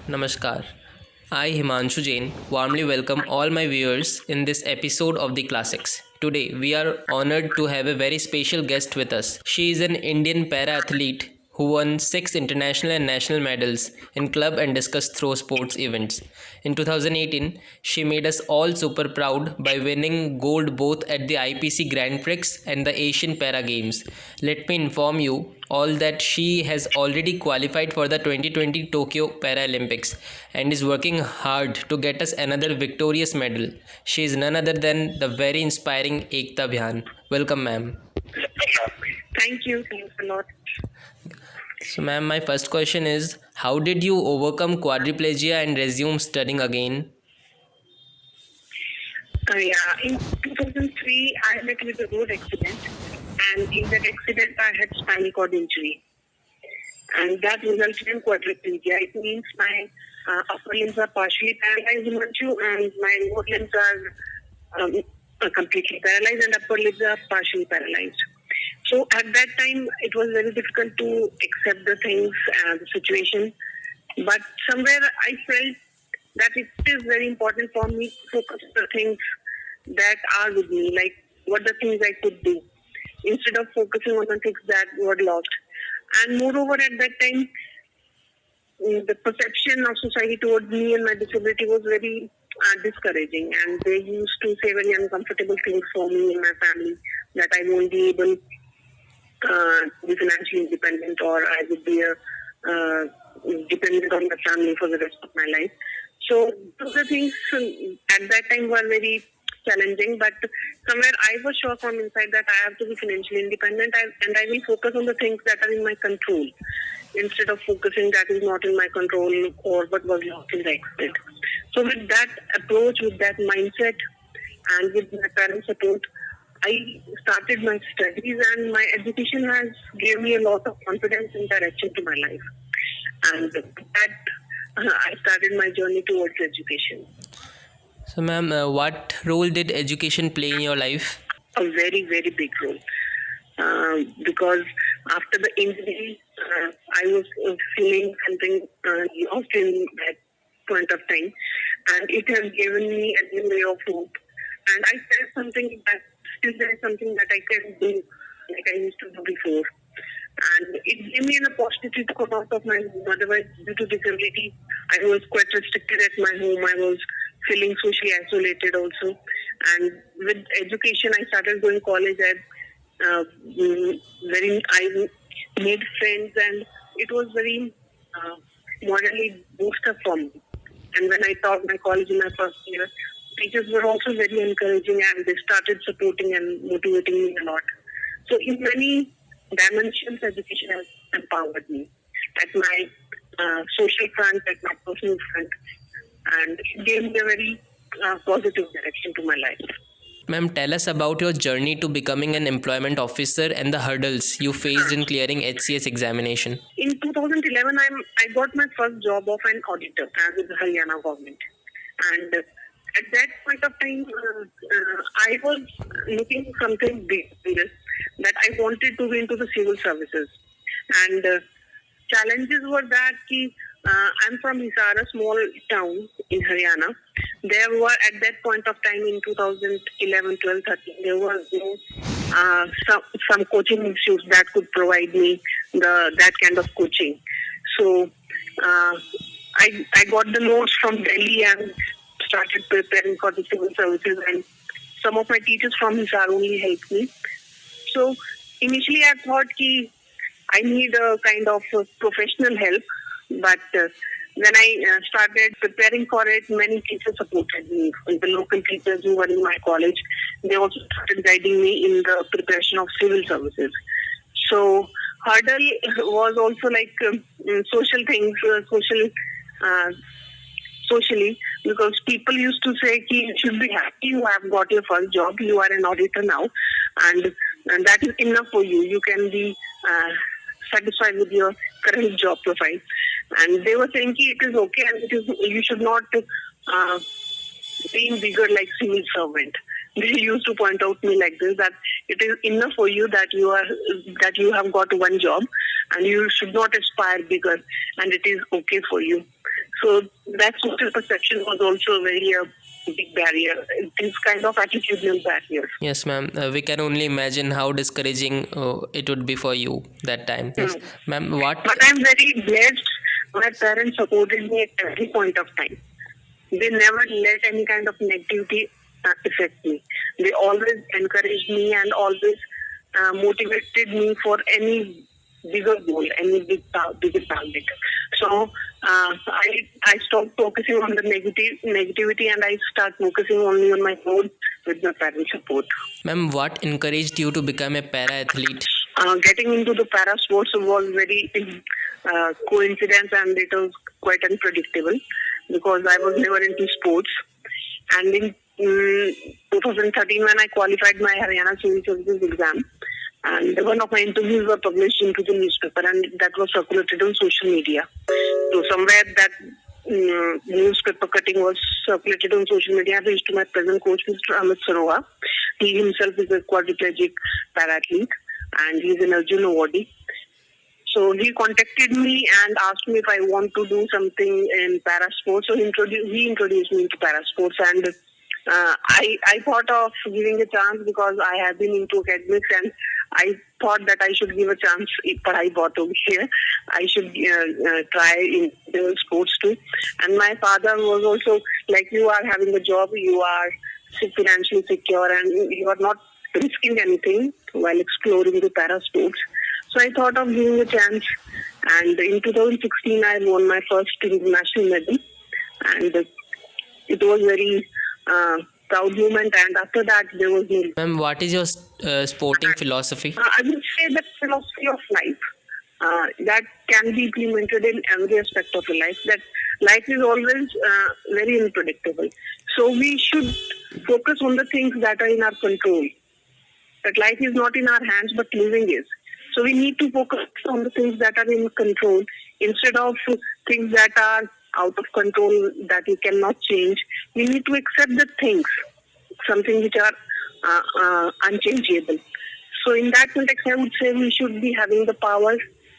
Namaskar. I, Himanshu Jain, warmly welcome all my viewers in this episode of The Classics. Today, we are honored to have a very special guest with us. She is an Indian para-athlete who won 6 international and national medals in club and discus throw sports events. In 2018, she made us all super proud by winning gold both at the IPC Grand Prix and the Asian Para Games. Let me inform you all that she has already qualified for the 2020 Tokyo Paralympics and is working hard to get us another victorious medal. She is none other than the very inspiring Ekta Bhyan. Welcome, ma'am. Thank you. Thanks a lot. So, ma'am, my first question is how did you overcome quadriplegia and resume studying again? Yeah, in 2003, I met with a road accident, and in that accident, I had spinal cord injury, and that resulted in quadriplegia. It means my upper limbs are partially paralyzed, and my lower limbs are completely paralyzed, and upper limbs are partially paralyzed. So at that time, it was very difficult to accept the things, the situation. But somewhere I felt that it is very important for me to focus on the things that are with me, like what the things I could do, instead of focusing on the things that were lost. And moreover, at that time, the perception of society towards me and my disability was very discouraging, and they used to say very uncomfortable things for me and my family, that I won't be able to be financially independent, or I would be dependent on the family for the rest of my life. So those are things at that time were very challenging, but somewhere I was sure from inside that I have to be financially independent, and I will focus on the things that are in my control instead of focusing that is not in my control or what was lost in the accident. So with that approach, with that mindset, and with my parents' support, I started my studies, and my education has given me a lot of confidence and direction to my life. And that I started my journey towards education. So, ma'am, what role did education play in your life? A very, very big role. Because after the injury, I was feeling something lost in that point of time, and it has given me a new way of hope. And I felt something that still there is something that I can do like I used to do before. And it gave me an opportunity to come out of my home. Otherwise, due to disability, I was quite restricted at my home. I was feeling socially isolated also. And with education, I started going college at I made friends, and it was very morally booster for me. And when I taught my college in my first year, teachers were also very encouraging, and they started supporting and motivating me a lot. So in many dimensions, education has empowered me at my social front, at my personal front, and it gave me a very positive direction to my life. Ma'am, tell us about your journey to becoming an employment officer and the hurdles you faced in clearing HCS examination. In 2011, I got my first job of an auditor with the Haryana government, and at that point of time, I was looking for something big, that I wanted to go into the civil services, and challenges were that I'm from Hisar, a small town in Haryana. There were at that point of time in 2011, 12, 13, there was some coaching institutes that could provide me that kind of coaching. So I got the notes from Delhi and started preparing for the civil services, and some of my teachers from Hisar only helped me. So initially I thought I need a kind of professional help, but when I started preparing for it, many teachers supported me. The local teachers who were in my college, they also started guiding me in the preparation of civil services. So hurdle was also like social things, socially, because people used to say you should be happy, you have got your first job, you are an auditor now, and that is enough for you. You can be satisfied with your current job profile. And they were saying it is okay, and you should not being bigger like civil servant. They used to point out me like this, that it is enough for you that you have got one job, and you should not aspire bigger, and it is okay for you. So that social perception was also a very big barrier. This kind of attitudinal barriers. Yes, ma'am. We can only imagine how discouraging it would be for you that time. Yes, ma'am. What? But I'm very blessed. My parents supported me at every point of time. They never let any kind of negativity affect me. They always encouraged me and always motivated me for any bigger goal, any bigger target. So I stopped focusing on the negativity and I start focusing only on my goal with my parents' support. Ma'am, what encouraged you to become a para-athlete? Getting into the para sports was very coincidence and it was quite unpredictable because I was never into sports. And in 2013, when I qualified my Haryana Civil Services exam, and one of my interviews were published into the newspaper, and that was circulated on social media. So somewhere that newspaper cutting was circulated on social media. I reached to my present coach, Mr. Amit Saroha. He himself is a quadriplegic para-athlete, and he's an Arjun awardee. So he contacted me and asked me if I want to do something in parasports. So he introduced me into parasports, and I thought of giving a chance because I have been into academics, and I thought that I should give a chance if I bought over here. I should try in the sports too. And my father was also like, you are having a job, you are financially secure, and you are not risking anything while exploring the parasports. So I thought of giving a chance. And in 2016, I won my first international medal. And it was very proud moment. And after that, there was no... Ma'am, what is your sporting philosophy? I would say that philosophy of life that can be implemented in every aspect of your life. That life is always very unpredictable. So we should focus on the things that are in our control. That life is not in our hands, but living is. So we need to focus on the things that are in control instead of things that are out of control that you cannot change. We need to accept the things, something which are unchangeable. So in that context, I would say we should be having the power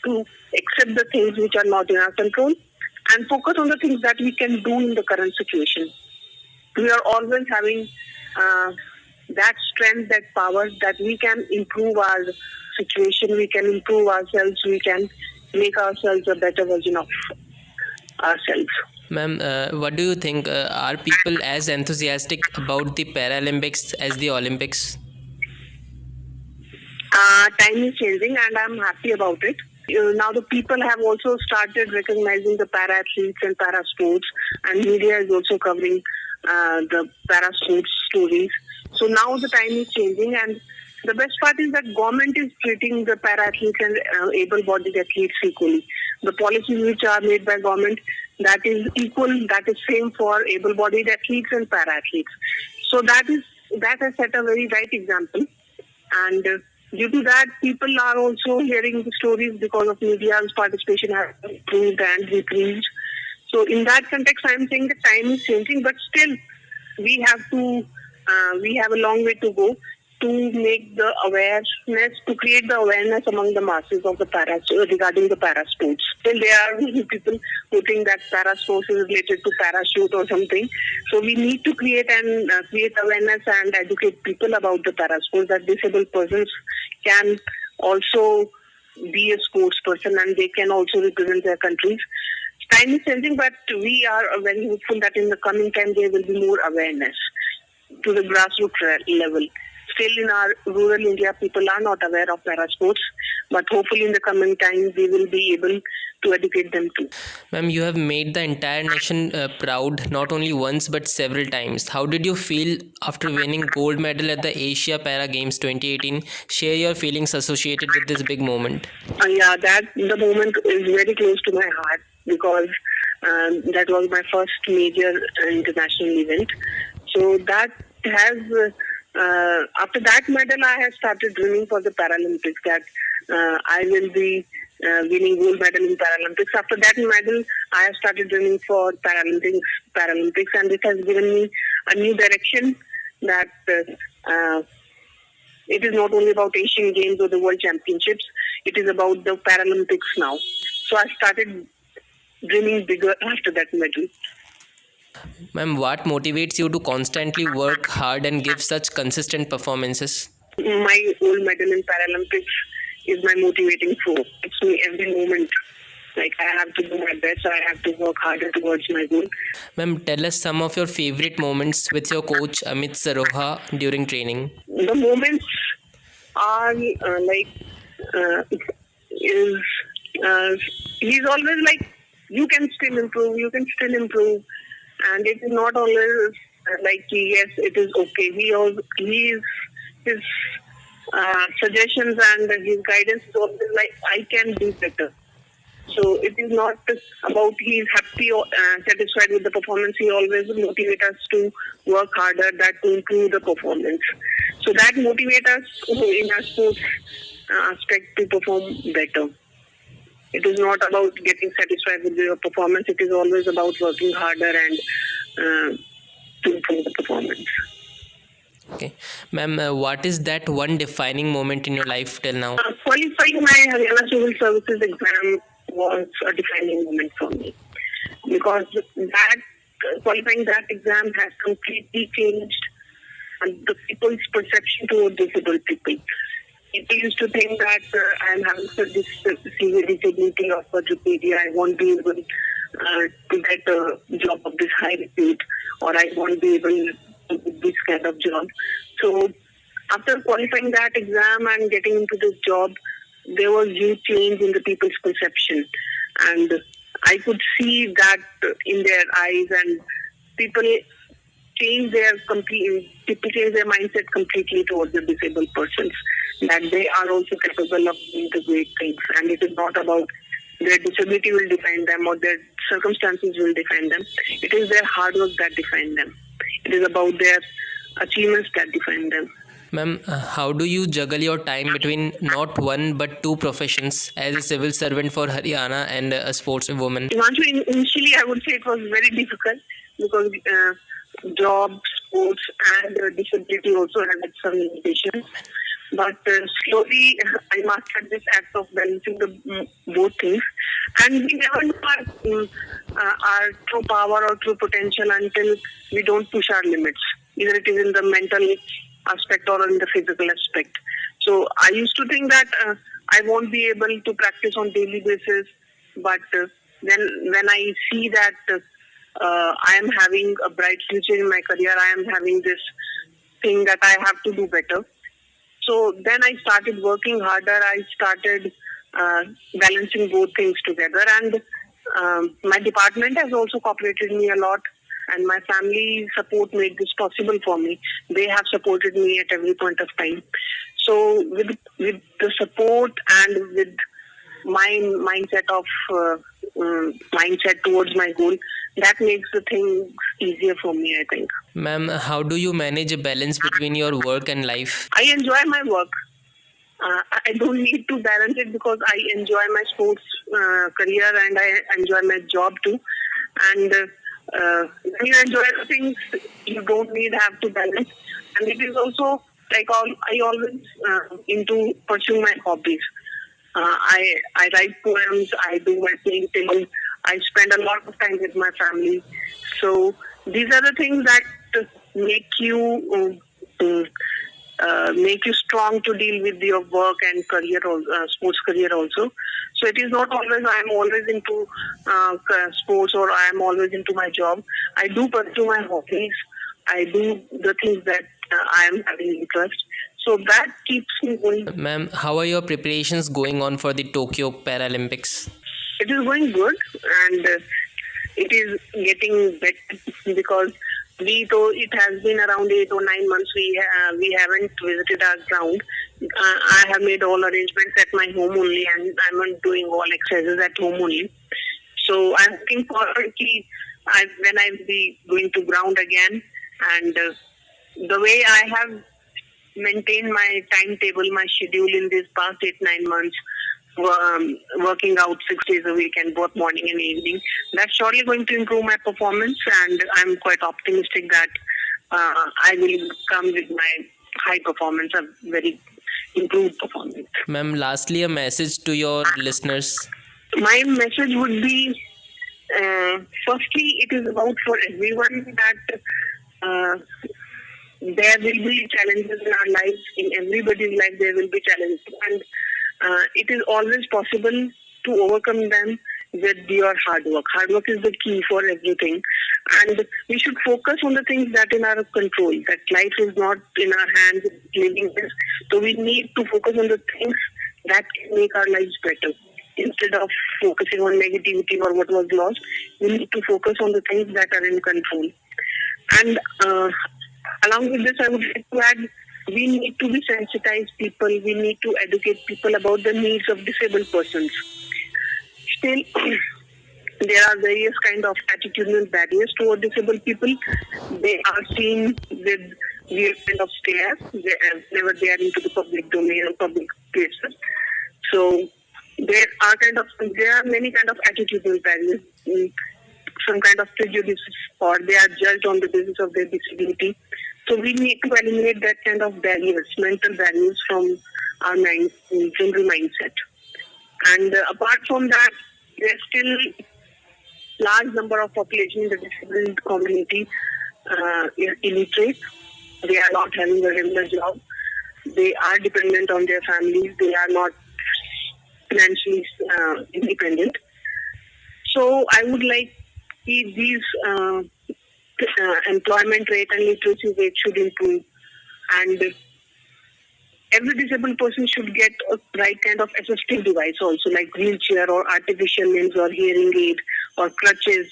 to accept the things which are not in our control and focus on the things that we can do in the current situation. We are always having that strength, that power that we can improve our situation, we can improve ourselves, we can make ourselves a better version of ourselves. Ma'am, what do you think? Are people as enthusiastic about the Paralympics as the Olympics? Time is changing and I'm happy about it. Now the people have also started recognizing the para-athletes and para-sports, and media is also covering the para-sports stories. So now the time is changing, and the best part is that government is treating the para-athletes and able-bodied athletes equally. The policies which are made by government, that is equal, that is same for able-bodied athletes and para-athletes. So that has set a very right example, and due to that, people are also hearing the stories because of media's participation has improved and decreased. So in that context, I am saying the time is changing, but still we have a long way to go to make the awareness, to create the awareness among the masses of the regarding the parasports. Still there are many people who think that parasports is related to parachute or something. So we need to create awareness and educate people about the parasports, that disabled persons can also be a sports person and they can also represent their countries. Time is changing, but we are very hopeful that in the coming time there will be more awareness to the grassroots level. Still in our rural India, people are not aware of parasports, but hopefully in the coming time we will be able to educate them too. Ma'am, you have made the entire nation proud, not only once but several times. How did you feel after winning gold medal at the Asia Para Games 2018? Share your feelings associated with this big moment. The moment is very close to my heart because that was my first major international event. So that has... after that medal, I have started dreaming for the Paralympics, that I will be winning gold medal in Paralympics. After that medal, I have started dreaming for Paralympics, and it has given me a new direction that it is not only about Asian Games or the World Championships, it is about the Paralympics now. So I started dreaming bigger after that medal. Ma'am, what motivates you to constantly work hard and give such consistent performances? My gold medal in Paralympics is my motivating force. It's me every moment. Like I have to do my best. I have to work harder towards my goal. Ma'am, tell us some of your favorite moments with your coach Amit Saroha during training. The moments are is he's always like, you can still improve, and it is not always like yes, it is okay. His suggestions and his guidance is always like, I can do better. So it is not about he is happy or satisfied with the performance. He always motivates us to work harder, that to improve the performance. So that motivates us in our sports aspect to perform better. It is not about getting satisfied with your performance. It is always about working harder and to improve the performance. Okay. Ma'am, what is that one defining moment in your life till now? Qualifying my Haryana Civil Services exam was a defining moment for me, because that qualifying that exam has completely changed the people's perception toward disabled people. People used to think that I am having this severe disability of quadriplegia, I won't be able to get a job of this high repute, or I won't be able to do this kind of job. So after qualifying that exam and getting into this job, there was huge change in the people's perception, and I could see that in their eyes, and people change their mindset completely towards the disabled persons, that they are also capable of doing the great things, and it is not about their disability will define them or their circumstances will define them. It is their hard work that define them. It is about their achievements that define them. Ma'am, how do you juggle your time between not one but two professions as a civil servant for Haryana and a sportswoman? Initially, I would say it was very difficult, because job, sports, and disability also had some limitations. But slowly, I mastered this act of balancing the both things, and we never know our true power or true potential until we don't push our limits. Either it is in the mental aspect or in the physical aspect. So I used to think that I won't be able to practice on daily basis, but then when I see that I am having a bright future in my career, I am having this thing that I have to do better. So then I started working harder. I started balancing both things together, and my department has also cooperated me a lot, and my family support made this possible for me. They have supported me at every point of time. So with the support and with my mindset towards my goal, that makes the thing easier for me, I think. Ma'am, how do you manage a balance between your work and life? I enjoy my work. I don't need to balance it, because I enjoy my sports career and I enjoy my job too. And when you enjoy the things, you don't have to balance. And it is also like I always into pursuing my hobbies. I write poems, I do my painting, I spend a lot of time with my family. So these are the things that make you strong to deal with your work and career, sports career also. So it is not always I am always into sports or I am always into my job. I do pursue my hobbies. I do the things that I am having interest. So that keeps me going. Ma'am, how are your preparations going on for the Tokyo Paralympics? It is going good, and it is getting better, because it has been around 8 or 9 months. We haven't visited our ground. I have made all arrangements at my home only, and I'm doing all exercises at home only. So I'm looking forward when I'll be going to ground again, and the way I have maintained my timetable, my schedule in these past 8-9 months, working out 6 days a week and both morning and evening, that's surely going to improve my performance, and I'm quite optimistic that I will come with my high performance, a very improved performance. Ma'am, lastly, a message to your listeners. My message would be Firstly, it is about for everyone that uh, there will be challenges in our lives. In everybody's life, there will be challenges, and it is always possible to overcome them with your hard work. Hard work is the key for everything, and we should focus on the things that in our control. That life is not in our hands, it's living this. So we need to focus on the things that can make our lives better. Instead of focusing on negativity or what was lost, we need to focus on the things that are in control. And along with this, I would like to add, we need to be sensitize people. We need to educate people about the needs of disabled persons. Still, there are various kind of attitudinal barriers toward disabled people. They are seen with weird kind of stares whenever they are into the public domain or public places. So there are many kind of attitudinal barriers, some kind of prejudices, or they are judged on the basis of their disability. So we need to eliminate that kind of barriers, mental barriers from our general mindset. And apart from that, there's still large number of population in the disabled community is illiterate. They are not having a regular job. They are dependent on their families. They are not financially independent. So I would like these employment rate and literacy rate should improve, and every disabled person should get a right kind of assistive device also, like wheelchair or artificial limbs or hearing aid or crutches,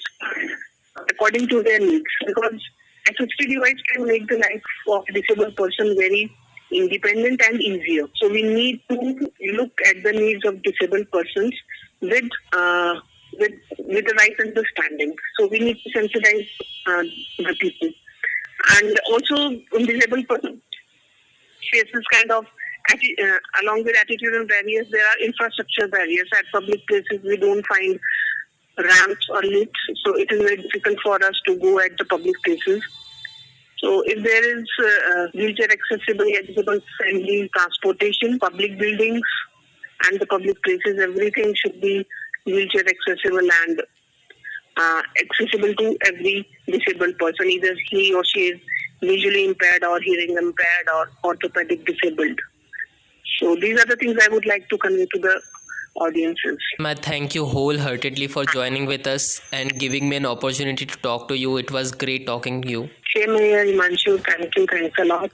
according to their needs. Because assistive device can make the life of a disabled person very independent and easier. So we need to look at the needs of disabled persons with the right understanding. So we need to sensitize the people. And also, disabled person faces kind of, along with attitudinal barriers, there are infrastructure barriers. At public places, we don't find ramps or lifts, so it is very difficult for us to go at the public places. So if there is wheelchair accessible, accessible friendly transportation, public buildings and the public places, everything should be wheelchair accessible and accessible to every disabled person, either he or she is visually impaired or hearing impaired or orthopedic disabled. So these are the things I would like to convey to the audiences. I thank you wholeheartedly for joining with us and giving me an opportunity to talk to you. It was great talking to you. Same here, Himanshu. Thank you. Thanks a lot.